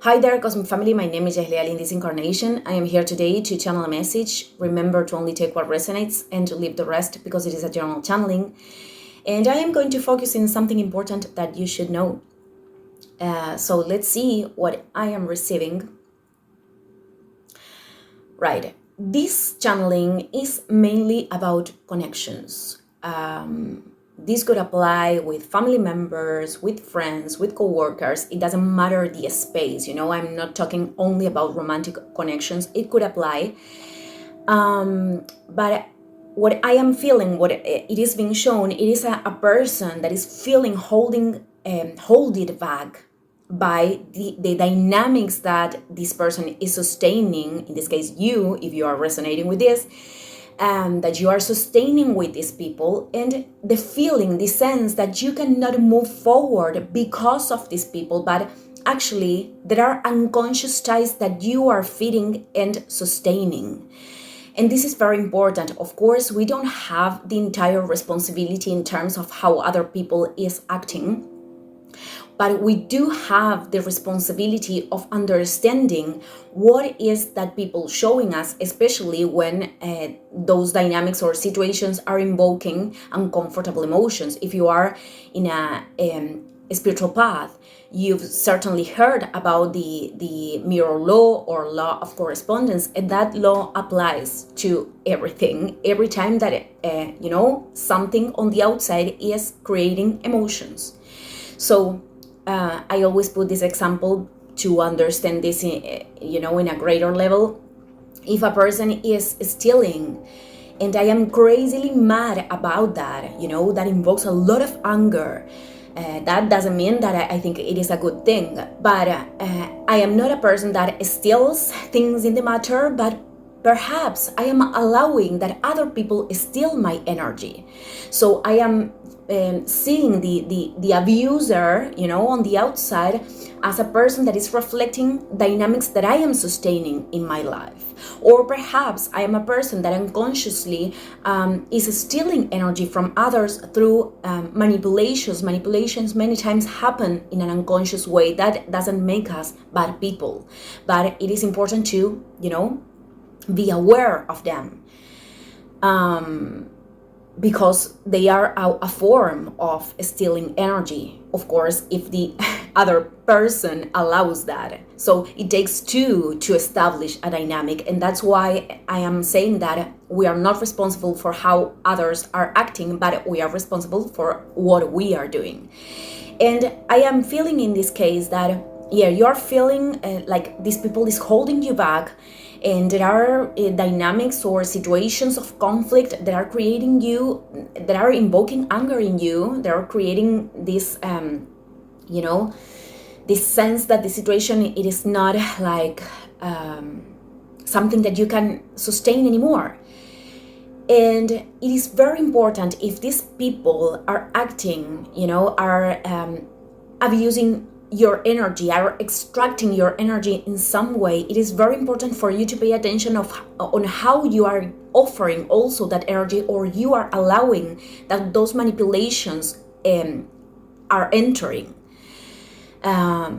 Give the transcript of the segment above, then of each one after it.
Hi there, Cosmic Family. My name is Yahliel in this incarnation. I am here today to channel a message. Remember to only take what resonates and to leave the rest because it is a general channeling. And I am going to focus on something important that you should know. So let's see what I am receiving. Right. This channeling is mainly about connections. This could apply with family members, with friends, with coworkers. It doesn't matter the space, I'm not talking only about romantic connections. It could apply. But what I am feeling, what it is being shown, it is a person that is feeling holding back by the dynamics that this person is sustaining. In this case, you, if you are resonating with this, that you are sustaining with these people, and the feeling, the sense that you cannot move forward because of these people, but actually there are unconscious ties that you are feeding and sustaining. And this is very important. Of course, we don't have the entire responsibility in terms of how other people is acting, but we do have the responsibility of understanding what is that people showing us, especially when those dynamics or situations are invoking uncomfortable emotions. If you are in a spiritual path, you've certainly heard about the mirror law or law of correspondence, and that law applies to everything. Every time that something on the outside is creating emotions. So I always put this example to understand this in a greater level. If a person is stealing and I am crazily mad about that, that invokes a lot of anger. That doesn't mean that I think it is a good thing, but I am not a person that steals things in the matter, but perhaps I am allowing that other people steal my energy. So I am seeing the abuser, on the outside as a person that is reflecting dynamics that I am sustaining in my life. Or perhaps I am a person that unconsciously is stealing energy from others through manipulations. Manipulations many times happen in an unconscious way. That doesn't make us bad people, but it is important to, be aware of them. Because they are a form of stealing energy, of course, if the other person allows that. So it takes two to establish a dynamic, and that's why I am saying that we are not responsible for how others are acting, but we are responsible for what we are doing. And I am feeling in this case that, you're feeling like these people is holding you back, and there are dynamics or situations of conflict that are creating you, that are invoking anger in you, that are creating this this sense that the situation, it is not like something that you can sustain anymore. And it is very important, if these people are acting, are abusing your energy, are extracting your energy in some way, it is very important for you to pay attention on how you are offering also that energy, or you are allowing that those manipulations are entering.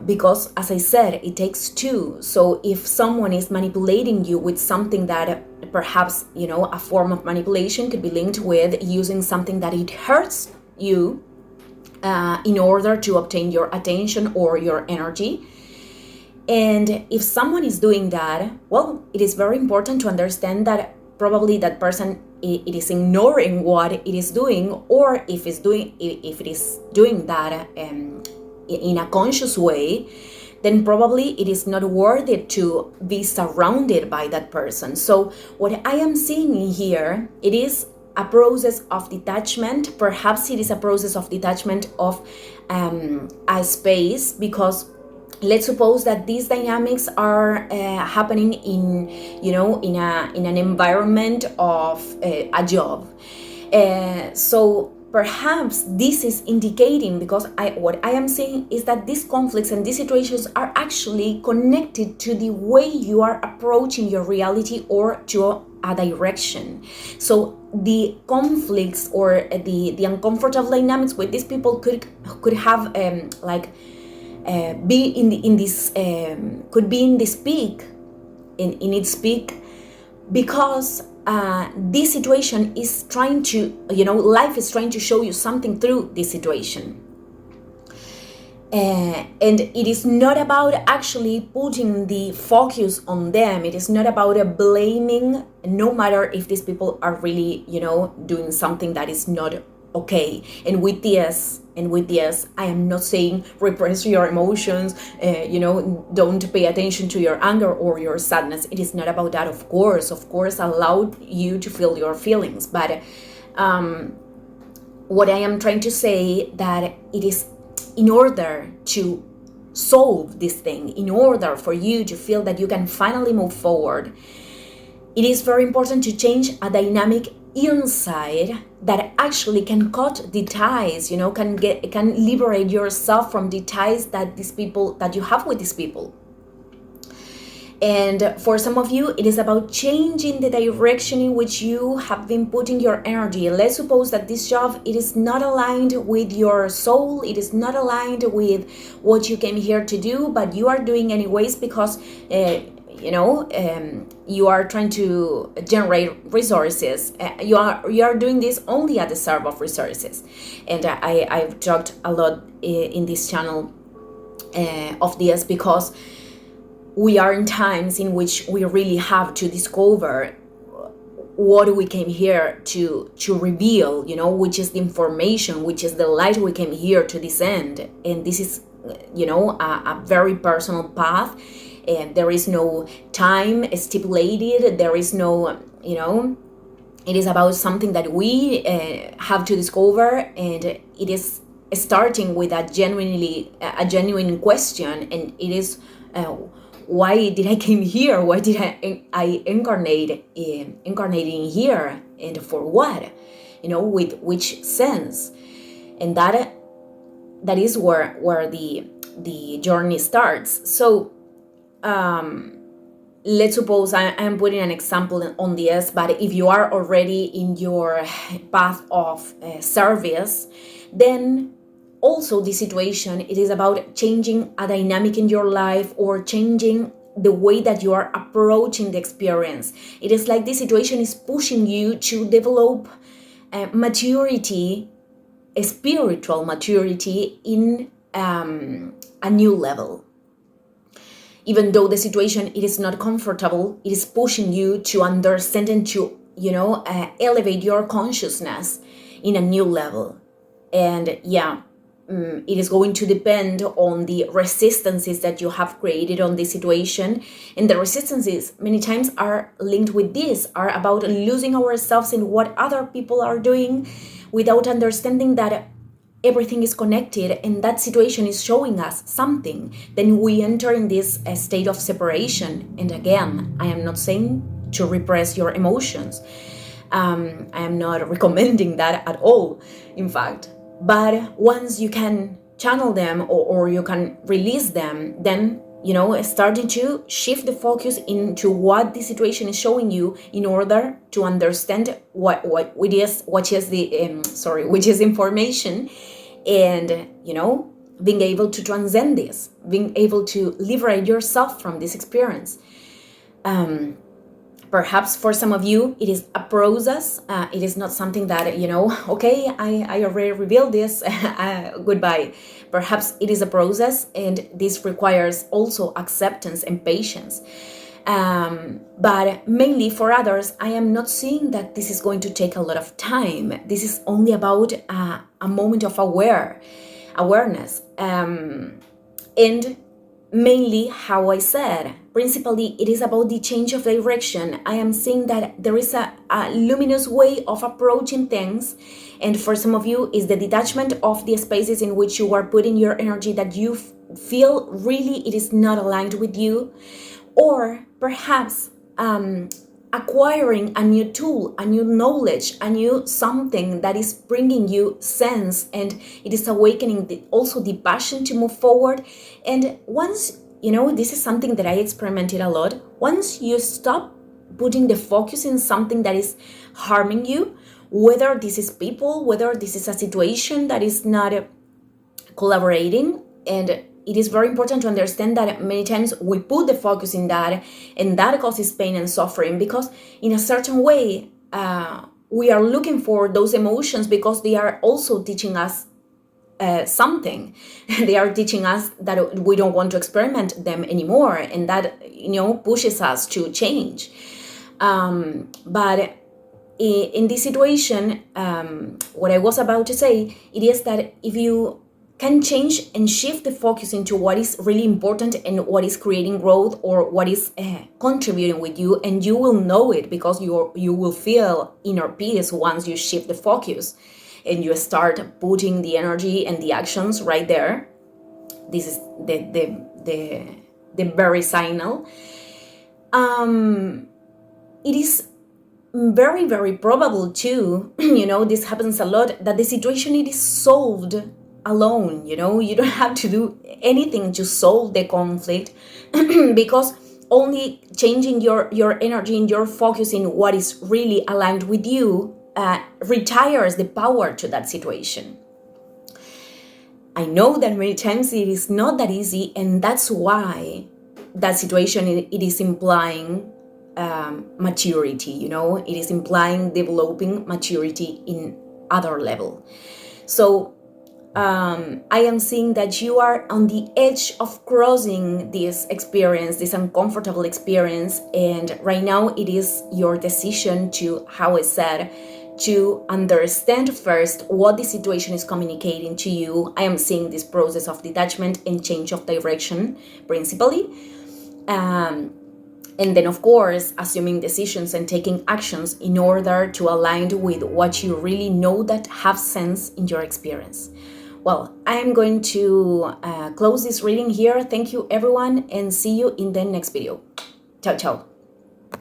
Because, as I said, it takes two. So if someone is manipulating you with something that perhaps, a form of manipulation could be linked with using something that it hurts you, in order to obtain your attention or your energy. And if someone is doing that, well, it is very important to understand that probably that person, it is ignoring what it is doing, or if it is doing that in a conscious way, then probably it is not worth it to be surrounded by that person. So what I am seeing here, it is a process of detachment. Perhaps it is a process of detachment of a space, because let's suppose that these dynamics are happening in an environment of a job. So perhaps this is indicating, because what I am saying is that these conflicts and these situations are actually connected to the way you are approaching your reality or to a direction. So the conflicts or the uncomfortable dynamics with these people could have be in this could be in this peak, in its peak, because this situation is trying to, life is trying to show you something through this situation. And it is not about actually putting the focus on them. It is not about blaming, no matter if these people are really, doing something that is not okay. And with this, I am not saying repress your emotions, don't pay attention to your anger or your sadness. It is not about that, of course, allow you to feel your feelings. But what I am trying to say, that it is in order to solve this thing, in order for you to feel that you can finally move forward, it is very important to change a dynamic inside that actually can cut the ties, can liberate yourself from the ties that you have with these people. And for some of you, it is about changing the direction in which you have been putting your energy. Let's suppose that this job, it is not aligned with your soul, it is not aligned with what you came here to do, but you are doing anyways because you are trying to generate resources. You are doing this only at the serve of resources. And I've talked a lot in this channel of this, because we are in times in which we really have to discover what we came here to reveal, which is the information, which is the light we came here to descend. And this is, a very personal path. And there is no time stipulated. There is no, it is about something that we have to discover. And it is starting with a genuine question. And it is, why did I came here? Why did I incarnate in here? And for what? With which sense? And that is where the journey starts. So let's suppose I'm putting an example on this, but if you are already in your path of service, then also the situation, it is about changing a dynamic in your life, or changing the way that you are approaching the experience. It is like this situation is pushing you to develop maturity, a spiritual maturity in a new level. Even though the situation, it is not comfortable, it is pushing you to understand and to, elevate your consciousness in a new level. And it is going to depend on the resistances that you have created on this situation. And the resistances many times are linked with this, are about losing ourselves in what other people are doing, without understanding that everything is connected and that situation is showing us something. Then we enter in this state of separation. And again, I am not saying to repress your emotions. I am not recommending that at all, in fact. But once you can channel them or you can release them, then, starting to shift the focus into what the situation is showing you, in order to understand which is information, and, being able to transcend this, being able to liberate yourself from this experience. Perhaps for some of you, it is a process. It is not something that, okay, I already revealed this, goodbye. Perhaps it is a process, and this requires also acceptance and patience. But mainly for others, I am not seeing that this is going to take a lot of time. This is only about a moment of awareness. And mainly, how I said, principally, it is about the change of direction. I am seeing that there is a luminous way of approaching things. And for some of you, is the detachment of the spaces in which you are putting your energy, that you feel really it is not aligned with you. Or perhaps acquiring a new tool, a new knowledge, a new something that is bringing you sense, and it is awakening also the passion to move forward. And once, this is something that I experimented a lot, once you stop putting the focus in something that is harming you, whether this is people, whether this is a situation that is not collaborating, and it is very important to understand that many times we put the focus in that, and that causes pain and suffering, because in a certain way we are looking for those emotions because they are also teaching us something. They are teaching us that we don't want to experiment them anymore, and that pushes us to change. But in this situation, what I was about to say, it is that if you can change and shift the focus into what is really important and what is creating growth, or what is contributing with you, and you will know it, because you will feel inner peace once you shift the focus and you start putting the energy and the actions right there. This is the very signal. It is very, very probable too, this happens a lot, that the situation it is solved alone. You don't have to do anything to solve the conflict, because only changing your energy and your focus in what is really aligned with you retires the power to that situation. I know that many times it is not that easy, and that's why that situation it is implying maturity. It is implying developing maturity in other level. So I am seeing that you are on the edge of crossing this experience, this uncomfortable experience, and right now it is your decision to, how I said, to understand first what the situation is communicating to you. I am seeing this process of detachment and change of direction principally. And then, of course, assuming decisions and taking actions in order to align with what you really know that have sense in your experience. Well, I am going to close this reading here. Thank you, everyone, and see you in the next video. Ciao, ciao.